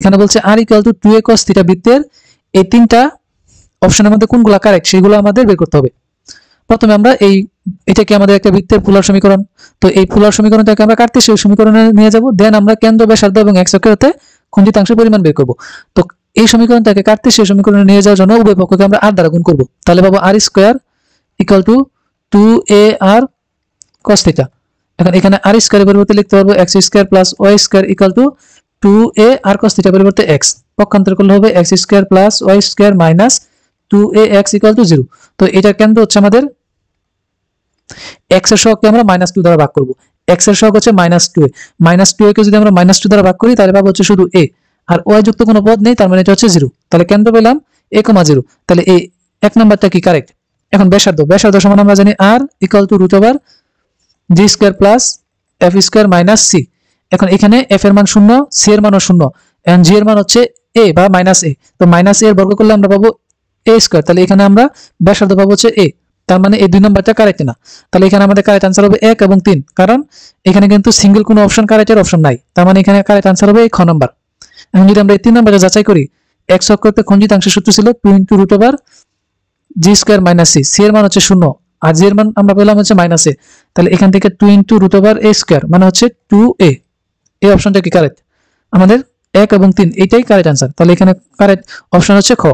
এখানে বলছে R equal to 2a cos theta বৃত্তের এই তিনটা অপশনের মধ্যে কোনগুলো কারেক্ট সেগুলো আমাদের বের করতে হবে। প্রথমে আমরা এটা কি আমাদের একটা বৃত্তের পোলার সমীকরণ, তো এই পোলার সমীকরণটাকে আমরা কার্তেশীয় সমীকরণে নিয়ে যাব, দেন আমরা কেন্দ্র, ব্যাসার্ধ এবং x অক্ষের হতে খণ্ডিতাংশের পরিমাণ বের করব। তো এই সমীকরণটাকে কার্তেশীয় সমীকরণে নিয়ে যাওয়ার জন্য উভয় পক্ষকে আমরা r দ্বারা গুণ করব, তাহলে পাবো r square equal to 2ar cos theta. এখন এখানে r স্কয়ারের পরিবর্তে লিখতে পারবো x square plus y square equal to 2ar cos theta পরিবর্তে x, পক্ষান্তর করলে হবে x square plus y square minus 2ax equal to 0। তো এটার কেন্দ্র হচ্ছে আমাদের x এর সহগকে আমরা -2 দ্বারা ভাগ করব। x এর সহগ হচ্ছে -2a, -2a কে যদি আমরা -2 দ্বারা ভাগ করি তাহলে পাবো হচ্ছে শুধু a, আর y যুক্ত কোনো পদ নেই, তার মানে এটা হচ্ছে 0। তাহলে কেন্দ্র পেলাম a, 0। তাহলে এই এক নাম্বারটা কি কারেক্ট। এখন ব্যাসার্ধ সমান আমরা জানি r equal to √g square plus f square minus c। এখন এখানে f এর মান 0, c এর মানও 0, এন্ড g এর মান হচ্ছে a বা -a, তো -a এর বর্গ করলে আমরা পাবো a স্কয়ার। তাহলে এখানে আমরা ব্যাসার্ধ পাবো হচ্ছে a, তার মানে এই দুই নাম্বারটা কারেক্ট না। তাহলে এখানে আমাদের কারেক্ট आंसर হবে 1 এবং 3, কারণ এখানে কিন্তু সিঙ্গেল কোনো অপশন কারেক্টের অপশন নাই, তার মানে এখানে কারেক্ট आंसर হবে এই খ নাম্বার। এখন যদি আমরা এই 3 নাম্বারে যাচাই করি, x অক্ষতে খণ্ডিতাংশের সূত্র ছিল 2 √g square minus c, c এর মান হচ্ছে 0 আর g এর মান আমরা পেলাম হচ্ছে -a, তাহলে এখান থেকে 2 √a স্কয়ার মানে হচ্ছে 2a, এই অপশনটা কি কারেক্ট। আমাদের 1 এবং 3 এটাই কারেক্ট आंसर, তাহলে এখানে কারেক্ট অপশন হচ্ছে খ।